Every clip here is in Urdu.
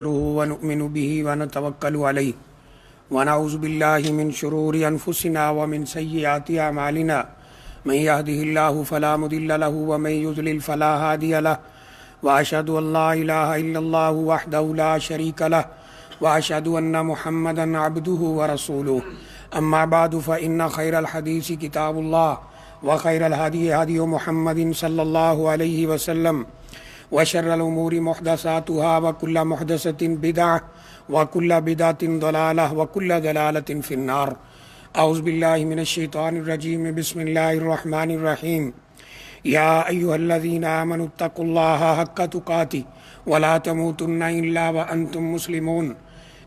ونؤمن به ونتوكل عليه ونعوذ بالله من شرور أنفسنا ومن سيئات أعمالنا من يهده الله فلا مضل له ومن يضلل فلا هادي له وأشهد أن لا إله إلا الله وحده لا شريك له وأشهد أن محمدا عبده ورسوله أما بعد فإن خير الحديث كتاب الله وخير الهدي هدي محمد صلى الله عليه وسلم وشر الأمور محدثاتها وكل محدثة بدعة وكل بدعة ضلالة وكل ضلالة في النار. أعوذ بالله من الشيطان الرجيم. بسم الله الرحمن الرحيم. يا أيها الذين آمنوا اتقوا الله حق تقاته ولا تموتن إلا وأنتم مسلمون.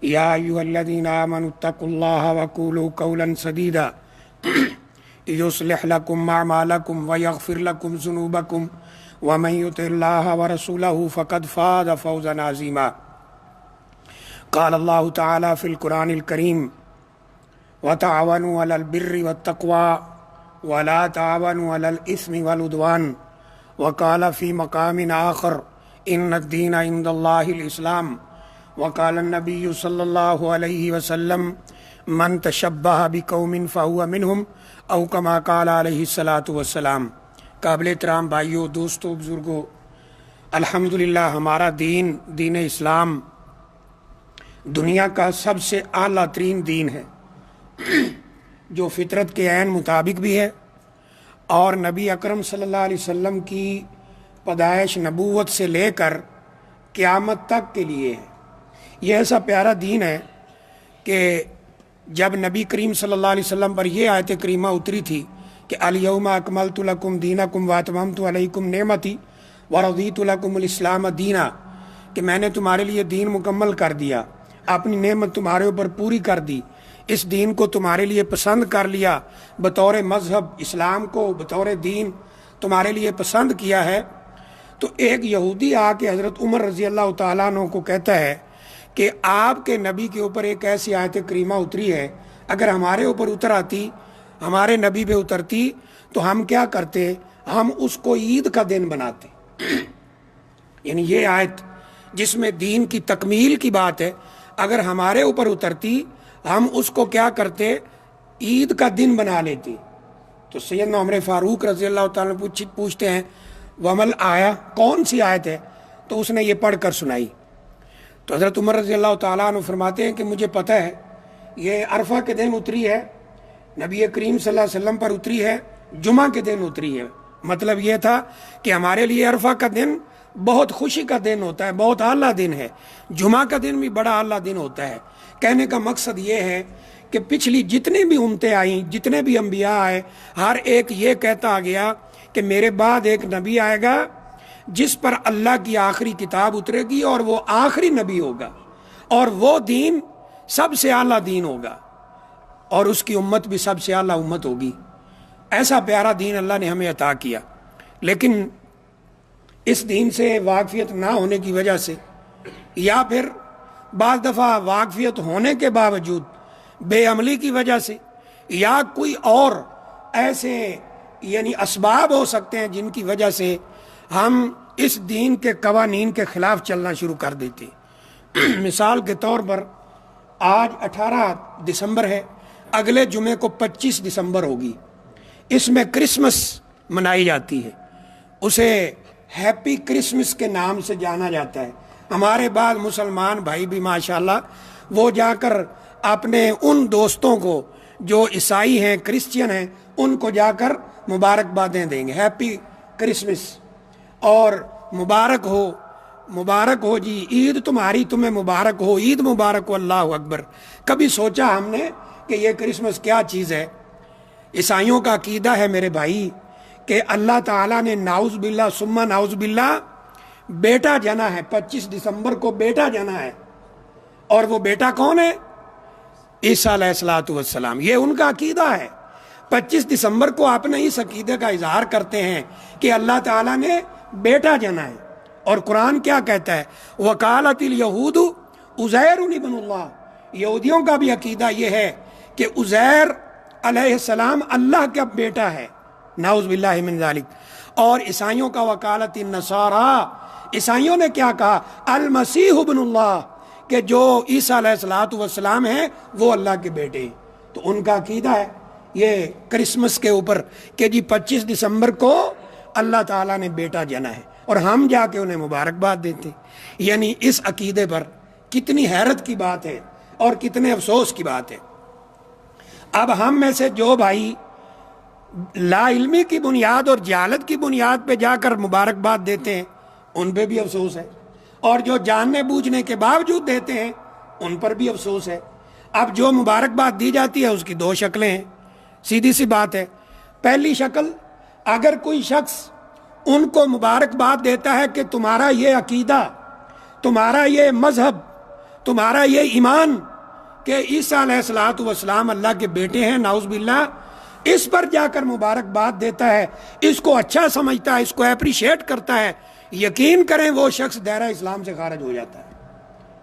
يا أيها الذين آمنوا اتقوا الله وقولوا قولا سديدا يصلح لكم أعمالكم ويغفر لكم ذنوبكم ومن يطع الله ورسوله فقد فاز فوزا عظيما. قال الله تعالى في القرآن الكريم: وتعاونوا على البر والتقوى ولا تعاونوا على الإثم والعدوان. وقال في مقام آخر: إن الدين عند الله الإسلام. وقال النبي صلى الله عليه وسلم: من تشبه بقوم فهو منهم، أو كما قال عليه الصلاة والسلام. قابل احترام بھائیوں، دوستوں، بزرگوں، الحمدللہ ہمارا دین اسلام دنیا کا سب سے اعلیٰ ترین دین ہے، جو فطرت کے عین مطابق بھی ہے اور نبی اکرم صلی اللہ علیہ وسلم کی پیدائش نبوت سے لے کر قیامت تک کے لیے ہے۔ یہ ایسا پیارا دین ہے کہ جب نبی کریم صلی اللہ علیہ وسلم پر یہ آیت کریمہ اتری تھی کہ الیوم اکملت لکم دینکم واتممت علیکم نعمتی ورضیت لکم الاسلام دینا، کہ میں نے تمہارے لیے دین مکمل کر دیا، اپنی نعمت تمہارے اوپر پوری کر دی، اس دین کو تمہارے لیے پسند کر لیا، بطور مذہب اسلام کو بطور دین تمہارے لیے پسند کیا ہے۔ تو ایک یہودی آ کے حضرت عمر رضی اللہ تعالیٰ عنہ کو کہتا ہے کہ آپ کے نبی کے اوپر ایک ایسی آیت کریمہ اتری ہے، اگر ہمارے اوپر اتر آتی، ہمارے نبی پہ اترتی تو ہم کیا کرتے؟ ہم اس کو عید کا دن بناتے۔ یعنی یہ آیت جس میں دین کی تکمیل کی بات ہے، اگر ہمارے اوپر اترتی ہم اس کو کیا کرتے؟ عید کا دن بنا لیتے۔ تو سیدنا عمر فاروق رضی اللہ تعالیٰ پوچھتے ہیں ومل آیا، کون سی آیت ہے؟ تو اس نے یہ پڑھ کر سنائی۔ تو حضرت عمر رضی اللہ تعالیٰ عنہ فرماتے ہیں کہ مجھے پتہ ہے یہ عرفہ کے دن اتری ہے، نبی کریم صلی اللہ علیہ وسلم پر اتری ہے، جمعہ کے دن اتری ہے۔ مطلب یہ تھا کہ ہمارے لیے عرفہ کا دن بہت خوشی کا دن ہوتا ہے، بہت اعلیٰ دن ہے، جمعہ کا دن بھی بڑا اعلیٰ دن ہوتا ہے۔ کہنے کا مقصد یہ ہے کہ پچھلی جتنی بھی امتیں آئیں، جتنے بھی انبیاء آئے، ہر ایک یہ کہتا گیا کہ میرے بعد ایک نبی آئے گا جس پر اللہ کی آخری کتاب اترے گی اور وہ آخری نبی ہوگا، اور وہ دین سب سے اعلیٰ دین ہوگا، اور اس کی امت بھی سب سے اعلیٰ امت ہوگی۔ ایسا پیارا دین اللہ نے ہمیں عطا کیا، لیکن اس دین سے واقفیت نہ ہونے کی وجہ سے، یا پھر بعض دفعہ واقفیت ہونے کے باوجود بے عملی کی وجہ سے، یا کوئی اور ایسے یعنی اسباب ہو سکتے ہیں جن کی وجہ سے ہم اس دین کے قوانین کے خلاف چلنا شروع کر دیتے۔ مثال کے طور پر آج 18 دسمبر ہے، اگلے جمعے کو 25 دسمبر ہوگی، اس میں کرسمس منائی جاتی ہے، اسے ہیپی کرسمس کے نام سے جانا جاتا ہے۔ ہمارے بعض مسلمان بھائی بھی ماشاءاللہ وہ جا کر اپنے ان دوستوں کو جو عیسائی ہیں، کرسچین ہیں، ان کو جا کر مبارکبادیں دیں گے، ہیپی کرسمس اور مبارک ہو جی، عید تمہاری تمہیں مبارک ہو، عید مبارک ہو، اللہ اکبر۔ کبھی سوچا ہم نے کہ یہ کرسمس کیا چیز ہے؟ عیسائیوں کا عقیدہ ہے میرے بھائی کہ اللہ تعالیٰ نے نعوذ باللہ ثم نعوذ باللہ بیٹا جنا ہے، 25 دسمبر کو بیٹا جنا ہے، اور وہ بیٹا کون ہے؟ عیسیٰ علیہ السلام۔ یہ ان کا عقیدہ ہے۔ 25 دسمبر کو اپنے اس عقیدے کا اظہار کرتے ہیں کہ اللہ تعالیٰ نے بیٹا جنا ہے، اور قرآن کیا کہتا ہے؟ وقالت الیہود عزیر ابن اللہ۔ یہودیوں کا بھی عقیدہ یہ ہے کہ عزیر علیہ السلام اللہ کا بیٹا ہے، نعوذ باللہ من ذالک۔ اور عیسائیوں کا وکالت النصارى، عیسائیوں نے کیا کہا؟ المسیح ابن اللہ، کہ جو عیسیٰ علیہ الصلوۃ والسلام ہیں وہ اللہ کے بیٹے ہیں، تو ان کا عقیدہ ہے یہ کرسمس کے اوپر کہ جی 25 دسمبر کو اللہ تعالیٰ نے بیٹا جنا ہے، اور ہم جا کے انہیں مبارکباد دیتے ہیں۔ یعنی اس عقیدے پر کتنی حیرت کی بات ہے اور کتنے افسوس کی بات ہے۔ اب ہم میں سے جو بھائی لا علمی کی بنیاد اور جہالت کی بنیاد پہ جا کر مبارکباد دیتے ہیں ان پہ بھی افسوس ہے، اور جو جاننے بوجھنے کے باوجود دیتے ہیں ان پر بھی افسوس ہے۔ اب جو مبارکباد دی جاتی ہے اس کی دو شکلیں ہیں، سیدھی سی بات ہے۔ پہلی شکل، اگر کوئی شخص ان کو مبارکباد دیتا ہے کہ تمہارا یہ عقیدہ، تمہارا یہ مذہب، تمہارا یہ ایمان کہ عیسیٰ علیہ الصلوۃ والسلام اللہ کے بیٹے ہیں، نعوذ باللہ، اس پر جا کر مبارکباد دیتا ہے، اس کو اچھا سمجھتا ہے، اس کو اپریشیٹ کرتا ہے، یقین کریں وہ شخص دائرہ اسلام سے خارج ہو جاتا ہے۔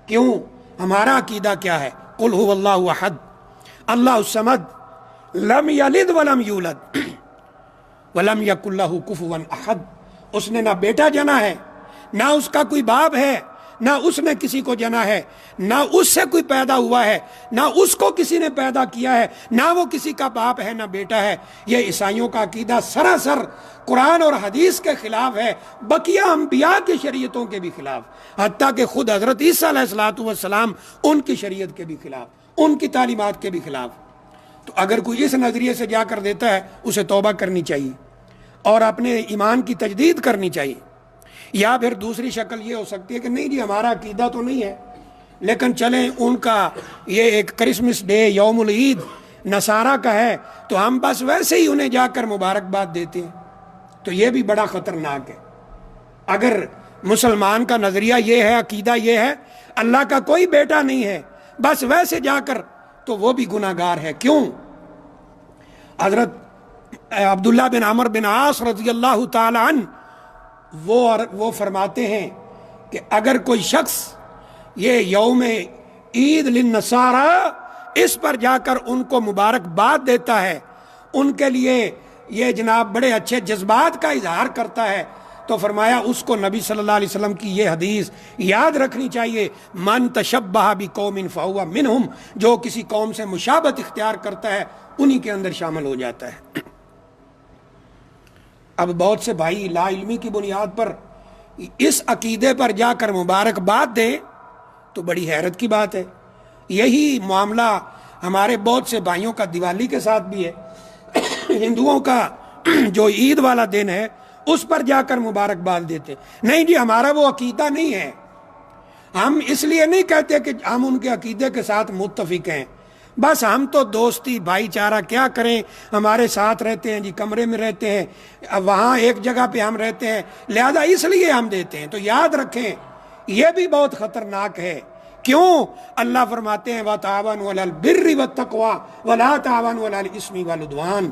کیوں؟ ہمارا عقیدہ کیا ہے؟ قل هو اللہ احد اللہ الصمد لم یلد ولم یولد ولم یکن لہ کفوا احد۔ اس نے نہ بیٹا جنا ہے، نہ اس کا کوئی باپ ہے، نہ اس نے کسی کو جنا ہے، نہ اس سے کوئی پیدا ہوا ہے، نہ اس کو کسی نے پیدا کیا ہے، نہ وہ کسی کا باپ ہے نہ بیٹا ہے۔ یہ عیسائیوں کا عقیدہ سراسر قرآن اور حدیث کے خلاف ہے، بقیہ انبیاء کی شریعتوں کے بھی خلاف، حتیٰ کہ خود حضرت عیسیٰ علیہ الصلوۃ والسلام ان کی شریعت کے بھی خلاف، ان کی تعلیمات کے بھی خلاف۔ تو اگر کوئی اس نظریے سے جا کر دیتا ہے اسے توبہ کرنی چاہیے اور اپنے ایمان کی تجدید کرنی چاہیے۔ یا پھر دوسری شکل یہ ہو سکتی ہے کہ نہیں جی ہمارا عقیدہ تو نہیں ہے، لیکن چلیں ان کا یہ ایک کرسمس ڈے، یوم العید نصارہ کا ہے تو ہم بس ویسے ہی انہیں جا کر مبارکباد دیتے ہیں۔ تو یہ بھی بڑا خطرناک ہے۔ اگر مسلمان کا نظریہ یہ ہے، عقیدہ یہ ہے اللہ کا کوئی بیٹا نہیں ہے، بس ویسے جا کر، تو وہ بھی گناہ گار ہے۔ کیوں؟ حضرت عبداللہ بن عمر بن عاص رضی اللہ تعالی عنہ وہ فرماتے ہیں کہ اگر کوئی شخص یہ یوم عید للنصارى اس پر جا کر ان کو مبارکباد دیتا ہے، ان کے لیے یہ جناب بڑے اچھے جذبات کا اظہار کرتا ہے، تو فرمایا اس کو نبی صلی اللہ علیہ وسلم کی یہ حدیث یاد رکھنی چاہیے، من تشبہ بقوم فہو منہم، جو کسی قوم سے مشابہت اختیار کرتا ہے انہی کے اندر شامل ہو جاتا ہے۔ اب بہت سے بھائی لا علمی کی بنیاد پر اس عقیدے پر جا کر مبارکباد دیں تو بڑی حیرت کی بات ہے۔ یہی معاملہ ہمارے بہت سے بھائیوں کا دیوالی کے ساتھ بھی ہے۔ ہندوؤں کا جو عید والا دن ہے اس پر جا کر مبارکباد دیتے، نہیں جی ہمارا وہ عقیدہ نہیں ہے۔ ہم اس لیے نہیں کہتے کہ ہم ان کے عقیدے کے ساتھ متفق ہیں، بس ہم تو دوستی بھائی چارہ کیا کریں، ہمارے ساتھ رہتے ہیں جی، کمرے میں رہتے ہیں، وہاں ایک جگہ پہ ہم رہتے ہیں، لہذا اس لیے ہم دیتے ہیں۔ تو یاد رکھیں یہ بھی بہت خطرناک ہے۔ کیوں؟ اللہ فرماتے ہیں وَتَعَاوَنُوا عَلَى الْبِرِّ وَالتَّقْوَىٰ وَلَا تَعَاوَنُوا عَلَى الْإِثْمِ وَالْعُدْوَانِ۔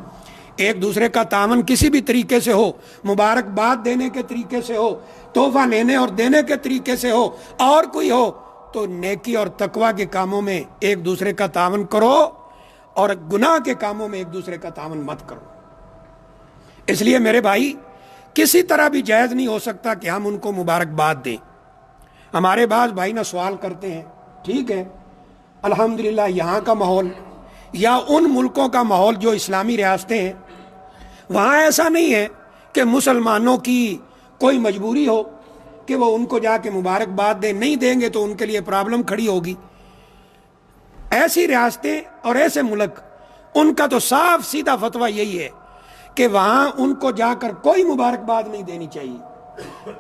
ایک دوسرے کا تعاون کسی بھی طریقے سے ہو، مبارکباد دینے کے طریقے سے ہو، تحفہ لینے اور دینے کے طریقے سے ہو، اور کوئی ہو، تو نیکی اور تقوی کے کاموں میں ایک دوسرے کا تعاون کرو اور گناہ کے کاموں میں ایک دوسرے کا تعاون مت کرو۔ اس لیے میرے بھائی کسی طرح بھی جائز نہیں ہو سکتا کہ ہم ان کو مبارکباد دیں۔ ہمارے بعض بھائی نہ سوال کرتے ہیں، ٹھیک ہے الحمدللہ یہاں کا ماحول یا ان ملکوں کا ماحول جو اسلامی ریاستیں ہیں وہاں ایسا نہیں ہے کہ مسلمانوں کی کوئی مجبوری ہو کہ وہ ان کو جا کے مبارکباد دیں، نہیں دیں گے تو ان کے لیے پرابلم کھڑی ہوگی۔ ایسی ریاستیں اور ایسے ملک، ان کا تو صاف سیدھا فتویٰ یہی ہے کہ وہاں ان کو جا کر کوئی مبارکباد نہیں دینی چاہیے،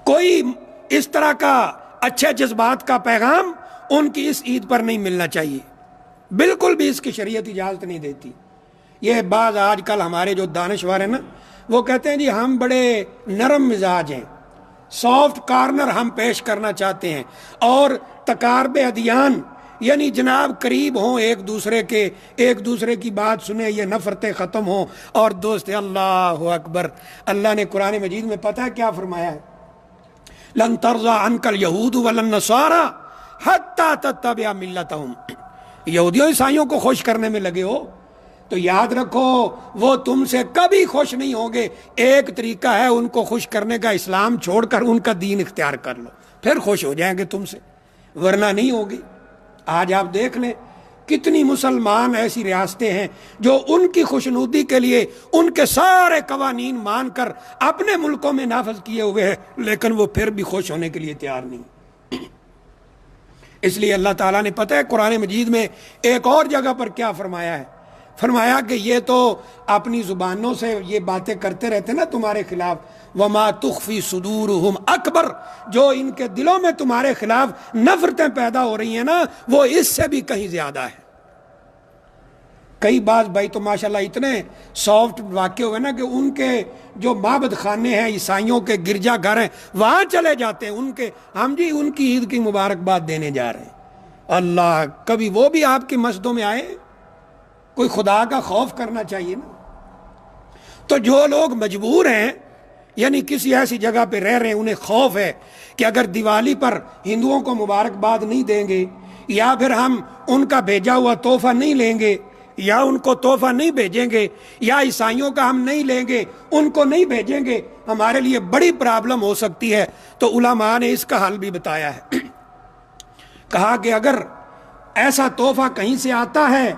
کوئی اس طرح کا اچھے جذبات کا پیغام ان کی اس عید پر نہیں ملنا چاہیے، بالکل بھی اس کی شریعت اجازت نہیں دیتی۔ یہ بعض آج کل ہمارے جو دانشور ہیں نا وہ کہتے ہیں جی ہم بڑے نرم مزاج ہیں، سافٹ کارنر ہم پیش کرنا چاہتے ہیں، اور تقارب ادیان یعنی جناب قریب ہوں ایک دوسرے کے، ایک دوسرے کی بات سنیں، یہ نفرتیں ختم ہوں اور دوست۔ اللہ اکبر! اللہ نے قرآن مجید میں پتہ ہے کیا فرمایا ہے؟ لن ترضى عنك اليهود ولا النصارى حتى تتبع ملتهم۔ یہودیوں عیسائیوں کو خوش کرنے میں لگے ہو تو یاد رکھو وہ تم سے کبھی خوش نہیں ہوں گے۔ ایک طریقہ ہے ان کو خوش کرنے کا، اسلام چھوڑ کر ان کا دین اختیار کر لو، پھر خوش ہو جائیں گے تم سے۔ ورنہ نہیں ہوگی۔ آج آپ دیکھ لیں کتنی مسلمان ایسی ریاستیں ہیں جو ان کی خوشنودی کے لیے ان کے سارے قوانین مان کر اپنے ملکوں میں نافذ کیے ہوئے ہیں، لیکن وہ پھر بھی خوش ہونے کے لیے تیار نہیں۔ اس لیے اللہ تعالیٰ نے پتہ ہے قرآن مجید میں ایک اور جگہ پر کیا فرمایا ہے؟ فرمایا کہ یہ تو اپنی زبانوں سے یہ باتیں کرتے رہتے نا تمہارے خلاف، وما تخفی صدورہم اکبر، جو ان کے دلوں میں تمہارے خلاف نفرتیں پیدا ہو رہی ہیں نا وہ اس سے بھی کہیں زیادہ ہے۔ کئی بعض بھائی تو ماشاءاللہ اتنے سافٹ واقع ہوئے نا کہ ان کے جو معبد خانے ہیں، عیسائیوں کے گرجا گھر ہیں، وہاں چلے جاتے ہیں، ہم جی ان کی عید کی مبارکباد دینے جا رہے ہیں۔ اللہ، کبھی وہ بھی آپ کی مسجدوں میں آئے؟ کوئی خدا کا خوف کرنا چاہیے نا۔ تو جو لوگ مجبور ہیں، یعنی کسی ایسی جگہ پہ رہ رہے ہیں، انہیں خوف ہے کہ اگر دیوالی پر ہندوؤں کو مبارکباد نہیں دیں گے، یا پھر ہم ان کا بھیجا ہوا تحفہ نہیں لیں گے، یا ان کو تحفہ نہیں بھیجیں گے، یا عیسائیوں کا ہم نہیں لیں گے، ان کو نہیں بھیجیں گے، ہمارے لیے بڑی پرابلم ہو سکتی ہے۔ تو علماء نے اس کا حل بھی بتایا ہے۔ کہا کہ اگر ایسا تحفہ کہیں سے آتا ہے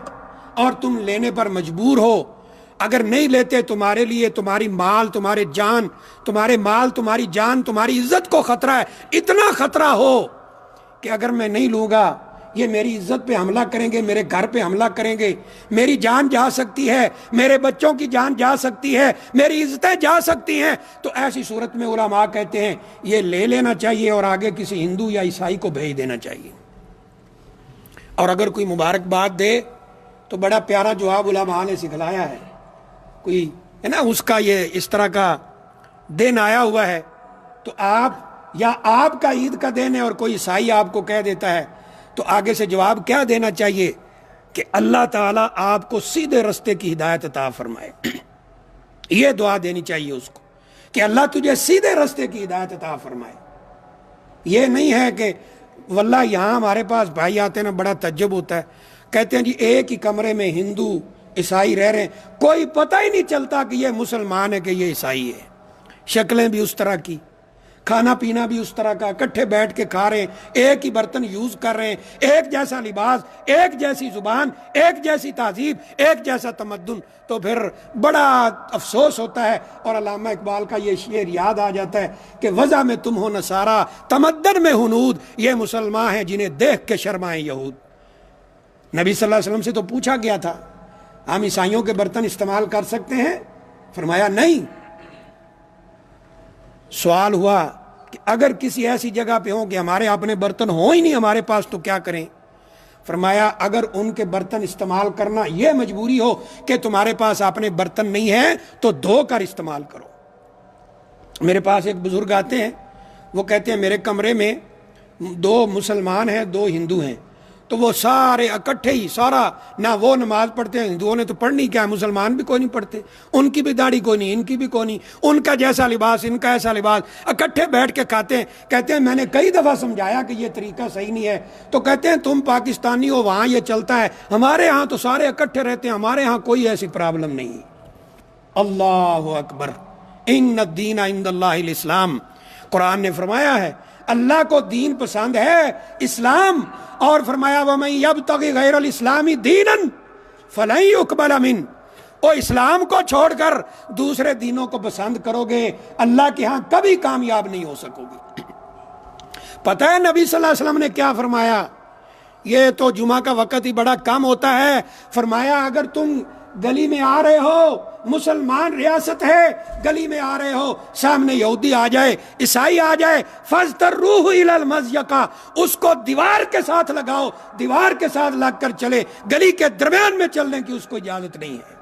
اور تم لینے پر مجبور ہو، اگر نہیں لیتے تمہارے لیے تمہارے مال تمہاری جان تمہاری عزت کو خطرہ ہے، اتنا خطرہ ہو کہ اگر میں نہیں لوں گا یہ میری عزت پہ حملہ کریں گے، میرے گھر پہ حملہ کریں گے، میری جان جا سکتی ہے، میرے بچوں کی جان جا سکتی ہے، میری عزتیں جا سکتی ہیں، تو ایسی صورت میں علماء کہتے ہیں یہ لے لینا چاہیے اور آگے کسی ہندو یا عیسائی کو بھیج دینا چاہیے۔ اور اگر کوئی مبارکباد دے تو بڑا پیارا جواب علماء نے سکھلایا ہے، کوئی ہے نا اس کا یہ اس طرح کا دن آیا ہوا ہے، تو آپ کا عید کا دن ہے اور کوئی عیسائی آپ کو کہہ دیتا ہے، تو آگے سے جواب کیا دینا چاہیے کہ اللہ تعالیٰ آپ کو سیدھے رستے کی ہدایت عطا فرمائے۔ یہ دعا دینی چاہیے اس کو کہ اللہ تجھے سیدھے رستے کی ہدایت عطا فرمائے۔ یہ نہیں ہے کہ واللہ یہاں ہمارے پاس بھائی آتے ہیں نا، بڑا تعجب ہوتا ہے، کہتے ہیں جی ایک ہی کمرے میں ہندو عیسائی رہ رہے ہیں، کوئی پتہ ہی نہیں چلتا کہ یہ مسلمان ہے کہ یہ عیسائی ہے، شکلیں بھی اس طرح کی، کھانا پینا بھی اس طرح کا، اکٹھے بیٹھ کے کھا رہے ہیں، ایک ہی برتن یوز کر رہے ہیں، ایک جیسا لباس، ایک جیسی زبان، ایک جیسی تہذیب، ایک جیسا تمدن، تو پھر بڑا افسوس ہوتا ہے۔ اور علامہ اقبال کا یہ شعر یاد آ جاتا ہے کہ وضع میں تم ہو نصارا، تمدن میں ہنود، یہ مسلمان ہیں جنہیں دیکھ کے شرمائیں یہود۔ نبی صلی اللہ علیہ وسلم سے تو پوچھا گیا تھا ہم عیسائیوں کے برتن استعمال کر سکتے ہیں؟ فرمایا نہیں۔ سوال ہوا کہ اگر کسی ایسی جگہ پہ ہوں کہ ہمارے اپنے برتن ہوں ہی نہیں ہمارے پاس تو کیا کریں؟ فرمایا اگر ان کے برتن استعمال کرنا یہ مجبوری ہو کہ تمہارے پاس اپنے برتن نہیں ہیں تو دھو کر استعمال کرو۔ میرے پاس ایک بزرگ آتے ہیں، وہ کہتے ہیں میرے کمرے میں 2 مسلمان ہیں 2 ہندو ہیں، تو وہ سارے اکٹھے ہی سارا، نہ وہ نماز پڑھتے ہیں، ہندوؤں نے تو پڑھنی کیا، مسلمان بھی کوئی نہیں پڑھتے، ان کی بھی داڑھی کوئی نہیں، ان کی بھی کوئی نہیں، ان کا جیسا لباس ان کا ایسا لباس، اکٹھے بیٹھ کے کھاتے ہیں۔ کہتے ہیں میں نے کئی دفعہ سمجھایا کہ یہ طریقہ صحیح نہیں ہے، تو کہتے ہیں تم پاکستانی ہو وہاں یہ چلتا ہے، ہمارے ہاں تو سارے اکٹھے رہتے ہیں، ہمارے ہاں کوئی ایسی پرابلم نہیں۔ اللہ اکبر، ان الدین عند اللہ الاسلام، قرآن نے فرمایا ہے اللہ کو دین پسند ہے اسلام، اور فرمایا وَمَن يَبْتَغِ غَيْرَ الْإِسْلَامِ دِينًا فَلَن يُقْبَلَ مِنْهُ، اور اسلام کو چھوڑ کر دوسرے دینوں کو پسند کرو گے اللہ کے ہاں کبھی کامیاب نہیں ہو سکو گے۔ پتہ ہے نبی صلی اللہ علیہ وسلم نے کیا فرمایا؟ یہ تو جمعہ کا وقت ہی بڑا کم ہوتا ہے، فرمایا اگر تم گلی میں آ رہے ہو، مسلمان ریاست ہے، گلی میں آ رہے ہو، سامنے یہودی آ جائے، عیسائی آ جائے، فَاسْتَرُّوهُ إِلَى الْمَزْيَقَةِ، اس کو دیوار کے ساتھ لگاؤ، دیوار کے ساتھ لگ کر چلے، گلی کے درمیان میں چلنے کی اس کو اجازت نہیں ہے۔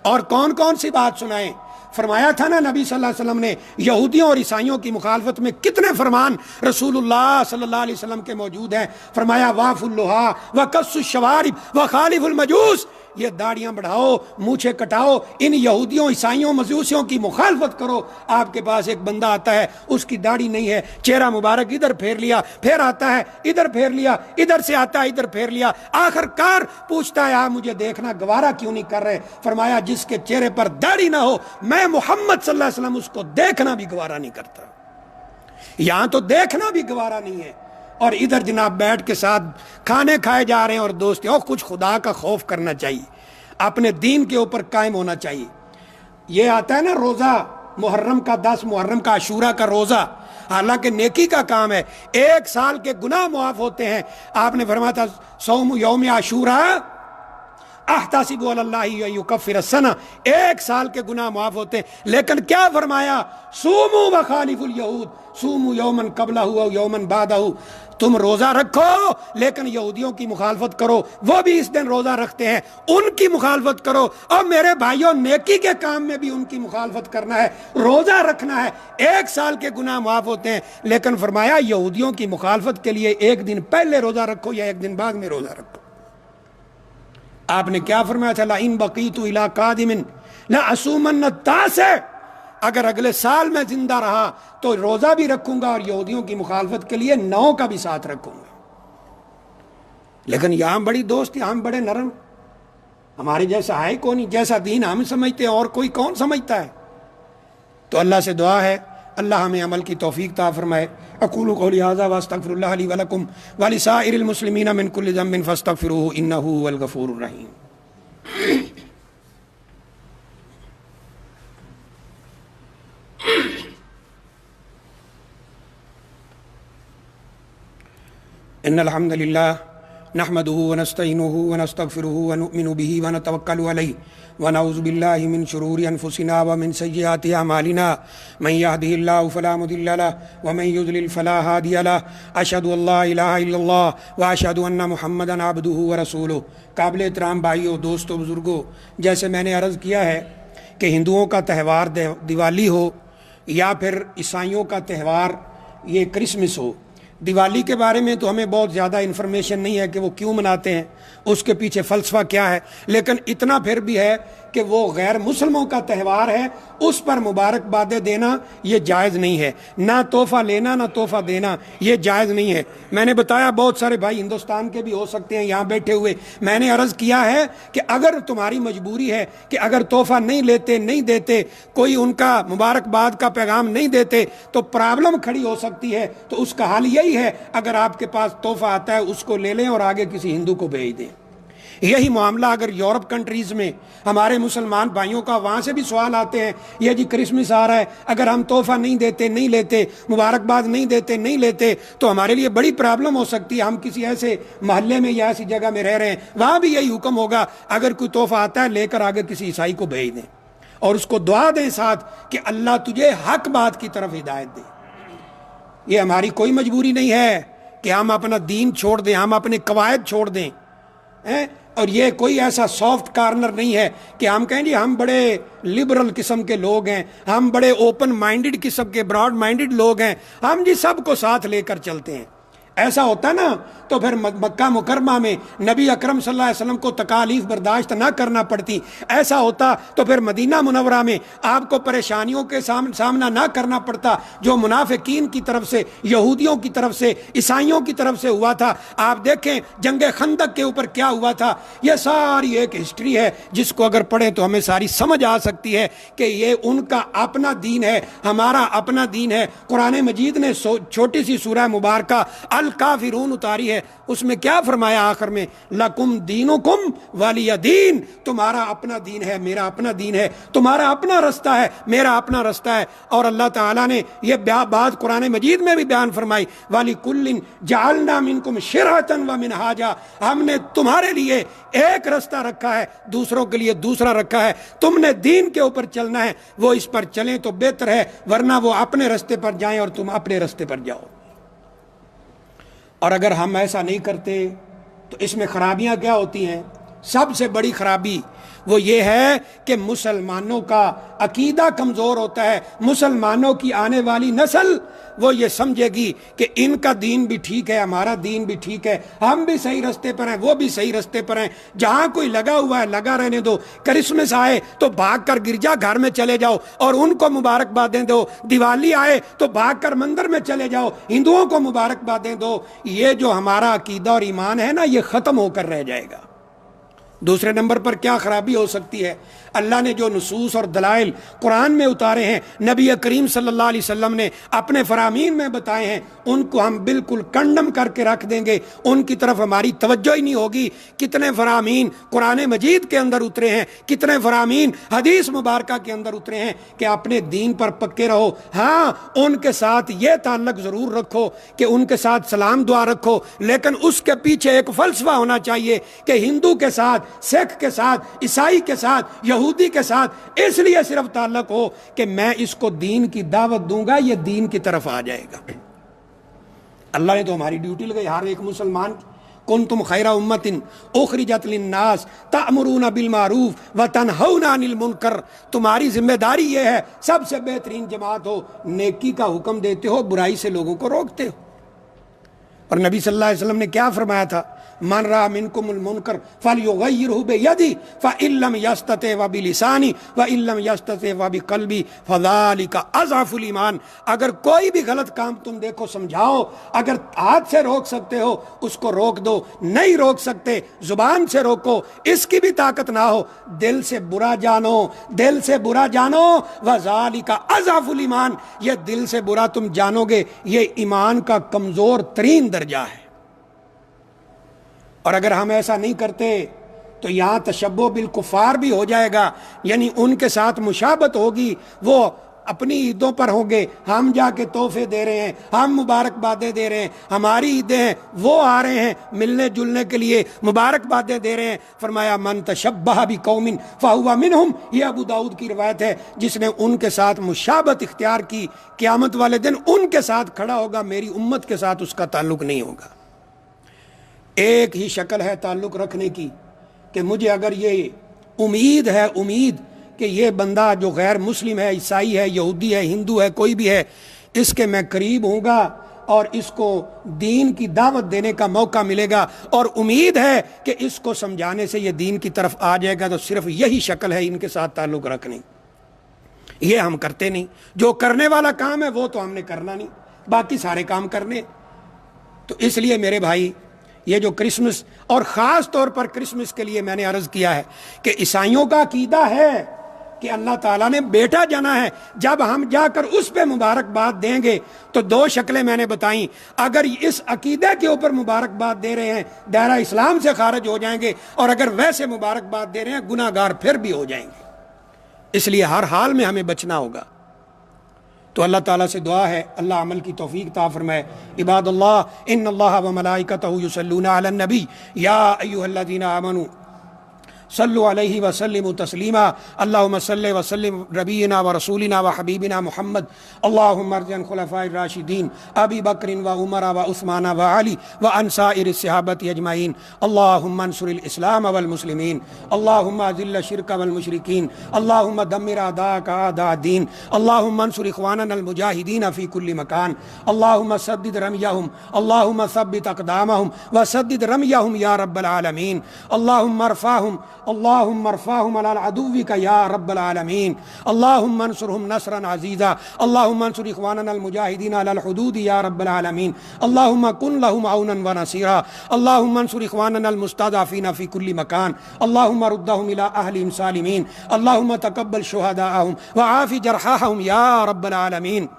اور کون کون سی بات سنائیں؟ فرمایا تھا نا نبی صلی اللہ علیہ وسلم نے یہودیوں اور عیسائیوں کی مخالفت میں کتنے فرمان رسول اللہ صلی اللہ علیہ وسلم کے موجود ہیں۔ فرمایا واف اللحا وکس الشوارب وخالف المجوس، یہ داڑیاں بڑھاؤ، مونچھیں کٹاؤ، ان یہودیوں عیسائیوں مجوسیوں کی مخالفت کرو۔ آپ کے پاس ایک بندہ آتا ہے اس کی داڑھی نہیں ہے، چہرہ مبارک ادھر پھیر لیا، پھر آتا ہے ادھر پھیر لیا، ادھر سے آتا ہے ادھر پھیر لیا، آخر کار پوچھتا ہے آپ مجھے دیکھنا گوارا کیوں نہیں کر رہے؟ فرمایا جس کے چہرے پر داڑھی نہ ہو میں محمد صلی اللہ علیہ وسلم اس کو دیکھنا بھی گوارا نہیں کرتا۔ یہاں تو دیکھنا بھی گوارا نہیں ہے، اور ادھر جناب بیٹھ کے ساتھ کھانے کھائے جا رہے ہیں اور دوستی. اور کچھ خدا کا خوف کرنا چاہیے, اپنے دین کے اوپر قائم ہونا چاہیے. یہ آتا ہے نا روزہ محرم کا 10 محرم کا عاشورہ کا روزہ, حالانکہ نیکی کا کام ہے, 1 سال کے گناہ معاف ہوتے ہیں. آپ نے فرمایا تھا صوم یوم عاشورہ احتسب علی اللہ یکفر السنہ, 1 سال کے گناہ معاف ہوتے ہیں. لیکن کیا فرمایا؟ صوموا وخالفوا الیہود صوموا یوما قبلہ او یوما بعدہ. تم روزہ رکھو لیکن یہودیوں کی مخالفت کرو, وہ بھی اس دن روزہ رکھتے ہیں, ان کی مخالفت کرو. اور میرے بھائیوں نیکی کے کام میں بھی ان کی مخالفت کرنا ہے, روزہ رکھنا ہے. 1 سال کے گناہ معاف ہوتے ہیں, لیکن فرمایا یہودیوں کی مخالفت کے لیے 1 دن پہلے روزہ رکھو یا 1 دن بعد میں روزہ رکھو. آپ نے کیا فرمایا تھا؟ لئن بقیت الی قادم لاصومن التاسع, اگر اگلے سال میں زندہ رہا تو روزہ بھی رکھوں گا اور یہودیوں کی مخالفت کے لیے 9 کا بھی ساتھ رکھوں گا. لیکن یہاں بڑی دوست, یہاں بڑے نرم, ہمارے جیسا ہے کون نہیں, جیسا دین ہم سمجھتے ہیں اور کوئی کون سمجھتا ہے. تو اللہ سے دعا ہے اللہ ہمیں عمل کی توفیق عطا فرمائے. اقول قولی ھذا واستغفر اللہ لی ولکم ولسائر المسلمین من کل ذنب فاستغفروہ انہ ھو الغفور الرحیم. ان الحمد للہ نحمدہ ونستعینہ ونستغفرہ ونؤمن بہ ونتوکل علیہ ونعوذ باللہ من شرور انفسنا ومن سیئات اعمالنا من یہدہ اللہ فلا مضل لہ ومن یضلل فلا ہادی لہ. اشہد ان لا الہ الا اللہ واشہد ان محمدا عبدہ ورسولہ. قابل احترام بھائیوں, دوستوں, بزرگوں, جیسے میں نے عرض کیا ہے کہ ہندوؤں کا تہوار دیوالی ہو یا پھر عیسائیوں کا تہوار یہ کرسمس ہو, دیوالی کے بارے میں تو ہمیں بہت زیادہ انفارمیشن نہیں ہے کہ وہ کیوں مناتے ہیں, اس کے پیچھے فلسفہ کیا ہے. لیکن اتنا پھر بھی ہے کہ وہ غیر مسلموں کا تہوار ہے, اس پر مبارکبادیں دینا یہ جائز نہیں ہے. نہ تحفہ لینا نہ تحفہ دینا یہ جائز نہیں ہے. میں نے بتایا بہت سارے بھائی ہندوستان کے بھی ہو سکتے ہیں یہاں بیٹھے ہوئے, میں نے عرض کیا ہے کہ اگر تمہاری مجبوری ہے کہ اگر تحفہ نہیں لیتے, نہیں دیتے, کوئی ان کا مبارکباد کا پیغام نہیں دیتے تو پرابلم کھڑی ہو سکتی ہے. تو اس کا حل یہی ہے اگر آپ کے پاس تحفہ آتا ہے اس کو لے لیں اور آگے کسی ہندو کو بھیج دیں. یہی معاملہ اگر یورپ کنٹریز میں ہمارے مسلمان بھائیوں کا, وہاں سے بھی سوال آتے ہیں یہ جی کرسمس آ رہا ہے, اگر ہم تحفہ نہیں دیتے, نہیں لیتے, مبارکباد نہیں دیتے, نہیں لیتے تو ہمارے لیے بڑی پرابلم ہو سکتی ہے. ہم کسی ایسے محلے میں یا ایسی جگہ میں رہ رہے ہیں, وہاں بھی یہی حکم ہوگا اگر کوئی تحفہ آتا ہے لے کر آگے کسی عیسائی کو بھیج دیں اور اس کو دعا دیں ساتھ کہ اللہ تجھے حق بات کی طرف ہدایت دے. یہ ہماری کوئی مجبوری نہیں ہے کہ ہم اپنا دین چھوڑ دیں, ہم اپنے قواعد چھوڑ دیں. اور یہ کوئی ایسا سافٹ کارنر نہیں ہے کہ ہم کہیں جی ہم بڑے لبرل قسم کے لوگ ہیں, ہم بڑے اوپن مائنڈڈ قسم کے, براڈ مائنڈڈ لوگ ہیں, ہم جی سب کو ساتھ لے کر چلتے ہیں. ایسا ہوتا نا تو پھر مکہ مکرمہ میں نبی اکرم صلی اللہ علیہ وسلم کو تکالیف برداشت نہ کرنا پڑتی. ایسا ہوتا تو پھر مدینہ منورہ میں آپ کو پریشانیوں کے سامنا نہ کرنا پڑتا جو منافقین کی طرف سے, یہودیوں کی طرف سے, عیسائیوں کی طرف سے ہوا تھا. آپ دیکھیں جنگ خندق کے اوپر کیا ہوا تھا. یہ ساری ایک ہسٹری ہے جس کو اگر پڑھیں تو ہمیں ساری سمجھ آ سکتی ہے کہ یہ ان کا اپنا دین ہے, ہمارا اپنا دین ہے. قرآن مجید نے چھوٹی سی سورہ مبارکہ الکافرون اتاری ہے, اس میں کیا فرمایا آخر میں؟ لکم دینکم ولی دین, تمہارا اپنا دین ہے میرا اپنا دین ہے, تمہارا اپنا رستہ ہے میرا اپنا رستہ ہے. اور اللہ تعالیٰ نے یہ بات قرآن مجید میں بھی بیان فرمائی, ولی کلن جعلنا منکم شرعۃ و منہاجا, ہم نے تمہارے لیے ایک رستہ رکھا ہے, دوسروں کے لیے دوسرا رکھا ہے. تم نے دین کے اوپر چلنا ہے, وہ اس پر چلیں تو بہتر ہے, ورنہ وہ اپنے رستے پر جائیں اور تم اپنے رستے پر جاؤ. اور اگر ہم ایسا نہیں کرتے تو اس میں خرابیاں کیا ہوتی ہیں؟ سب سے بڑی خرابی وہ یہ ہے کہ مسلمانوں کا عقیدہ کمزور ہوتا ہے. مسلمانوں کی آنے والی نسل وہ یہ سمجھے گی کہ ان کا دین بھی ٹھیک ہے, ہمارا دین بھی ٹھیک ہے, ہم بھی صحیح رستے پر ہیں, وہ بھی صحیح رستے پر ہیں. جہاں کوئی لگا ہوا ہے لگا رہنے دو, کرسمس آئے تو بھاگ کر گرجا گھر میں چلے جاؤ اور ان کو مبارکبادیں دو, دیوالی آئے تو بھاگ کر مندر میں چلے جاؤ, ہندوؤں کو مبارکبادیں دو. یہ جو ہمارا عقیدہ اور ایمان ہے نا یہ ختم ہو کر رہ جائے گا. دوسرے نمبر پر کیا خرابی ہو سکتی ہے؟ اللہ نے جو نصوص اور دلائل قرآن میں اتارے ہیں، نبی کریم صلی اللہ علیہ وسلم نے اپنے فرامین میں بتائے ہیں، ان کو ہم بالکل کنڈم کر کے رکھ دیں گے، ان کی طرف ہماری توجہ ہی نہیں ہوگی۔ کتنے فرامین قرآن مجید کے اندر اترے ہیں، کتنے فرامین حدیث مبارکہ کے اندر اترے ہیں کہ اپنے دین پر پکے رہو۔ ہاں، ان کے ساتھ یہ تعلق ضرور رکھو کہ ان کے ساتھ سلام دعا رکھو، لیکن اس کے پیچھے ایک فلسفہ ہونا چاہیے کہ ہندو کے ساتھ، سکھ کے ساتھ، عیسائی کے ساتھ، یہودی کے ساتھ اس لیے صرف تعلق ہو کہ میں اس کو دین کی دعوت دوں گا، یہ دین کی طرف آ جائے گا۔ اللہ نے تو ہماری ڈیوٹی لگائی ہر ایک مسلمان کی، کنتم خیر امت اخرجت للناس تأمرون بالمعروف وتنہون عن المنکر، تمہاری ذمہ داری یہ ہے سب سے بہترین جماعت ہو، نیکی کا حکم دیتے ہو، برائی سے لوگوں کو روکتے ہو۔ اور نبی صلی اللہ علیہ وسلم نے کیا فرمایا تھا؟ من رأى منکم المنکر فلیغیرہ بیدہ فإن لم یستطع فبلسانہ وإن لم یستطع فبقلبہ فذلک اضعف الایمان۔ اگر کوئی بھی غلط کام تم دیکھو سمجھاؤ، اگر ہاتھ سے روک سکتے ہو اس کو روک دو، نہیں روک سکتے زبان سے روکو، اس کی بھی طاقت نہ ہو دل سے برا جانو، دل سے برا جانو، وذلک اضعف الایمان، یہ دل سے برا تم جانو گے یہ ایمان کا کمزور ترین درجہ ہے۔ اور اگر ہم ایسا نہیں کرتے تو یہاں تشبہ بالکفار بھی ہو جائے گا، یعنی ان کے ساتھ مشابہت ہوگی، وہ اپنی عیدوں پر ہوں گے، ہم جا کے تحفے دے رہے ہیں، ہم مبارکبادیں دے رہے ہیں، ہماری عیدیں ہیں، وہ آ رہے ہیں ملنے جلنے کے لیے مبارکبادیں دے رہے ہیں۔ فرمایا من تشبہ بقوم فہو منہم، یہ ابو داؤد کی روایت ہے، جس نے ان کے ساتھ مشابہت اختیار کی قیامت والے دن ان کے ساتھ کھڑا ہوگا، میری امت کے ساتھ اس کا تعلق نہیں ہوگا۔ ایک ہی شکل ہے تعلق رکھنے کی کہ مجھے اگر یہ امید ہے، امید کہ یہ بندہ جو غیر مسلم ہے، عیسائی ہے، یہودی ہے، ہندو ہے، کوئی بھی ہے، اس کے میں قریب ہوں گا اور اس کو دین کی دعوت دینے کا موقع ملے گا، اور امید ہے کہ اس کو سمجھانے سے یہ دین کی طرف آ جائے گا، تو صرف یہی شکل ہے ان کے ساتھ تعلق رکھنے۔ یہ ہم کرتے نہیں، جو کرنے والا کام ہے وہ تو ہم نے کرنا نہیں، باقی سارے کام کرنے۔ تو اس لیے میرے بھائی، یہ جو کرسمس، اور خاص طور پر کرسمس کے لیے میں نے عرض کیا ہے کہ عیسائیوں کا عقیدہ ہے کہ اللہ تعالیٰ نے بیٹا جانا ہے، جب ہم جا کر اس پہ مبارکباد دیں گے تو دو شکلیں میں نے بتائیں، اگر اس عقیدے کے اوپر مبارکباد دے رہے ہیں دائرہ اسلام سے خارج ہو جائیں گے، اور اگر ویسے مبارکباد دے رہے ہیں گناہ گار پھر بھی ہو جائیں گے۔ اس لیے ہر حال میں ہمیں بچنا ہوگا۔ تو اللہ تعالیٰ سے دعا ہے اللہ عمل کی توفیق عطا فرمائے۔ عباد اللہ ان اللہ وملائکتہ یصلون علی النبی یا ایھا الذین آمنوا صلوا علیہ وسلموا تسلیما اللہم صلی وسلم نبینا ورسولنا وحبیبنا محمد اللہم ارض عن خلفاء الراشدین ابی بکر وعمر وعثمان وعلی وعن سائر الصحابۃ اجمعین اللہم انصر الاسلام والمسلمین اللہم اذل الشرک والمشرکین اللہم دمر اعداءک اعداء الدین اللہم انصر اخواننا المجاہدین فی کل مکان اللہم سدد رمیہم اللہم ثبت اقدامہم وسدد رمیہم یا رب العالمین اللہم ارفعہم اللهم ارفعهم على عدوك يا رب العالمين اللهم انصرهم نصرا عزيزا اللهم انصر اخواننا المجاهدين على الحدود يا رب العالمين اللهم كن لهم عونا ونصيرا اللهم انصر اخواننا المستضعفين في كل مكان اللهم ردهم الى اهلهم سالمين اللهم تقبل شهداءهم وعاف جرحاهم يا رب العالمين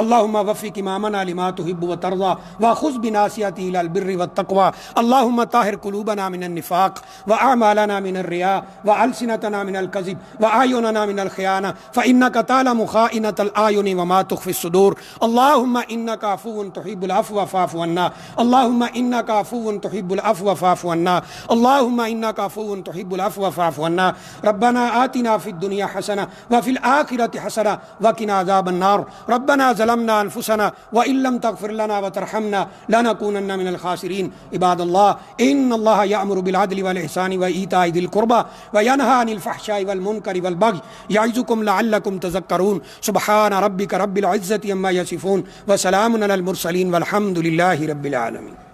اللهم وفق امامنا لما تحب وترضى واخذ بناصيته الى البر والتقوى اللهم طهر قلوبنا من النفاق واعمالنا من الرياء والسنتنا من الكذب واعيننا من الخيانه فانك تعلم خائنة الاعين وما تخفي الصدور اللهم انك عفو تحب العفو فاعف عنا اللهم انك عفو تحب العفو فاعف عنا اللهم انك عفو تحب العفو فاعف عنا ربنا آتنا في الدنيا حسنه وفي الاخره حسنه وقنا عذاب النار ربنا ظلمنا انفسنا وان لم تغفر لنا وترحمنا لنكونن من الخاسرين عباد الله ان الله يأمر بالعدل والإحسان وإيتاء ذي القربى وينهى عن الفحشاء والمنكر والبغي يعظكم لعلكم تذكرون سبحان ربك رب العزة عما يصفون وسلام على المرسلين والحمد لله رب العالمين۔